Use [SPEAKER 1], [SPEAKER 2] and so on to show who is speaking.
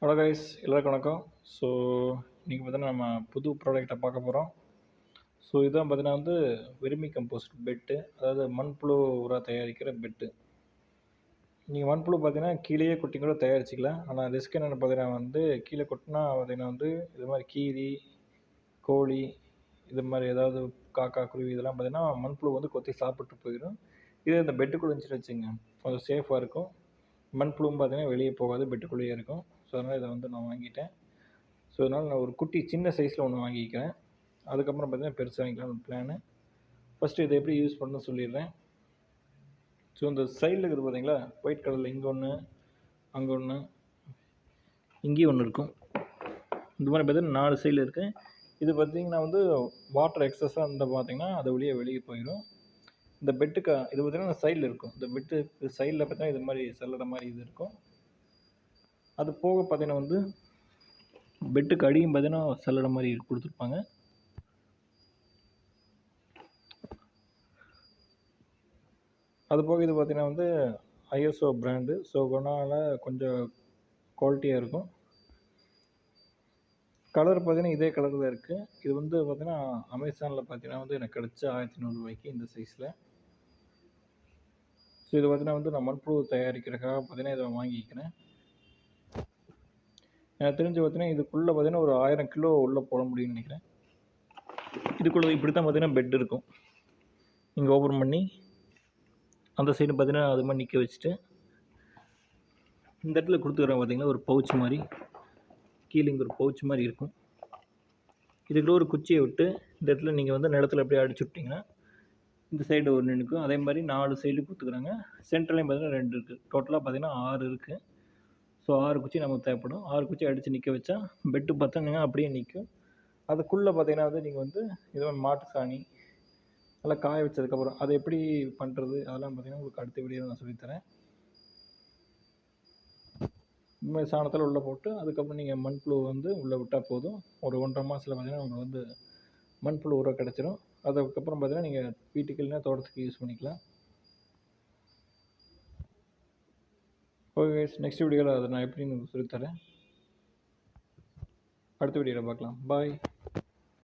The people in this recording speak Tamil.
[SPEAKER 1] ஹலோ கைஸ், எல்லாருக்கும் வணக்கம். ஸோ இன்றைக்கி பார்த்தீங்கன்னா நம்ம புது ப்ராடக்டை பார்க்க போகிறோம். ஸோ இதுதான் பார்த்தீங்கன்னா வெர்மி கம்போஸ்ட் பெட்டு, அதாவது மண்புழு உரம் தயாரிக்கிற பெட்டு. நீங்கள் மண்புழு பார்த்தீங்கன்னா கீழேயே கொட்டி கூட தயாரிச்சிக்கலாம். ஆனால் ரிஸ்க் என்னென்னு பார்த்தீங்கன்னா கீழே கொட்டினா பார்த்தீங்கன்னா இது மாதிரி கீரி, கோழி, இது மாதிரி ஏதாவது காக்கா, குருவி இதெல்லாம் பார்த்தீங்கன்னா மண்புழு கொத்தி சாப்பிட்டு போயிடும். இதே இந்த பெட்டுக்குள்ளே இருந்துச்சுன்னு வச்சுங்க, கொஞ்சம் சேஃபாக இருக்கும். மண்புழுவும் பார்த்தீங்கன்னா வெளியே போகாது, பெட்டுக்குள்ளேயே இருக்கும். ஸோ அதனால் இதை நான் வாங்கிட்டேன். ஸோ அதனால் நான் ஒரு குட்டி சின்ன சைஸில் ஒன்று வாங்கிக்கிறேன். அதுக்கப்புறம் பார்த்தீங்கன்னா பெருசாக வாங்கிக்கலாம்னு பிளானு. ஃபஸ்ட்டு இதை எப்படி யூஸ் பண்ணணும்னு சொல்லிடுறேன். ஸோ இந்த சைடில் இருக்குது பார்த்தீங்களா, ஒயிட் கலரில் இங்கே ஒன்று, அங்கே ஒன்று, இங்கேயும் ஒன்று இருக்கும். இந்த மாதிரி பார்த்தீங்கன்னா 4 சைடில் இருக்குது. இது பார்த்திங்கன்னா வாட்டர் எக்ஸஸாக இருந்தால் பார்த்தீங்கன்னா அது வெளியே போயிடும். இந்த பெட்டுக்கு இது பார்த்திங்கன்னா சைடில் இருக்கும். இந்த பெட்டு சைடில் பார்த்தீங்கன்னா இது மாதிரி செல்லுற மாதிரி இது இருக்கும். அது போக பார்த்தீங்கன்னா பெட்டுக்கு அடியும் பார்த்தீங்கன்னா செல்லுற மாதிரி கொடுத்துருப்பாங்க. அது போக இது பார்த்தீங்கன்னா ஐஎஸ்ஓ பிராண்டு. ஸோ அதனால் கொஞ்சம் குவாலிட்டியாக இருக்கும். கலர் பார்த்தீங்கன்னா இதே கலரில் இருக்குது. இது பார்த்தீங்கன்னா அமேசானில் பார்த்தீங்கன்னா எனக்கு கிடச்ச 1100 ரூபாய்க்கு இந்த சைஸில். ஸோ இது பார்த்தீங்கன்னா நான் மண்புழு தயாரிக்கிறதுக்காக பார்த்தீங்கன்னா இதை வாங்கிக்கிறேன். எனக்கு தெரிஞ்சு பார்த்தீங்கன்னா இதுக்குள்ளே பார்த்தீங்கன்னா ஒரு 1000 கிலோ உள்ளே போட முடியும்னு நினைக்கிறேன். இதுக்குள்ளே இப்படி தான் பார்த்தீங்கன்னா பெட் இருக்கும். இங்கே ஓப்பன் பண்ணி அந்த சைடு பார்த்தீங்கன்னா அது மாதிரி நிற்க வச்சுட்டு, இந்த இடத்துல கொடுத்துக்கிறேன் பார்த்தீங்கன்னா ஒரு பவுச் மாதிரி, கீழே இங்கே ஒரு பவுச் மாதிரி இருக்கும். இதுக்குள்ள ஒரு குச்சியை விட்டு இந்த இடத்துல நீங்கள் நிலத்தில் அப்படியே அடிச்சு விட்டிங்கன்னா இந்த சைடு ஒன்று நிற்கும். அதே மாதிரி 4 சைடு கொடுத்துக்குறாங்க. சென்டர்லேயும் பார்த்தீங்கன்னா 2 இருக்குது. டோட்டலாக பார்த்தீங்கன்னா 6 இருக்குது. ஸோ 6 குச்சி நமக்கு தேவைப்படும். 6 குச்சி அடித்து நிற்க வச்சா பெட்டு பார்த்தீங்கன்னா அப்படியே நிற்கும். அதுக்குள்ளே பார்த்தீங்கன்னா நீங்கள் இது மாட்டு சாணி நல்லா காய வச்சதுக்கப்புறம் அதை எப்படி பண்ணுறது அதெல்லாம் பார்த்தீங்கன்னா உங்களுக்கு அடுத்த வீடியோவில் நான் சொல்லித்தரேன். இந்த மாதிரி சாணத்தில் உள்ளே போட்டு அதுக்கப்புறம் நீங்கள் மண்புழு உள்ளே விட்டால் போதும். ஒரு 1.5 மாதத்தில் பார்த்தீங்கன்னா உங்களுக்கு மண்புழு உரம் கிடச்சிரும். அதுக்கப்புறம் பார்த்தீங்கன்னா நீங்கள் வீட்டுக்கு இல்லைன்னா தோட்டத்துக்கு யூஸ் பண்ணிக்கலாம். ஓகே, நெக்ஸ்ட் வீடியோவில் அதை நான் எப்படின்னு சொல்லித்தரேன். அடுத்த வீடியோவில் பார்க்கலாம். பாய்.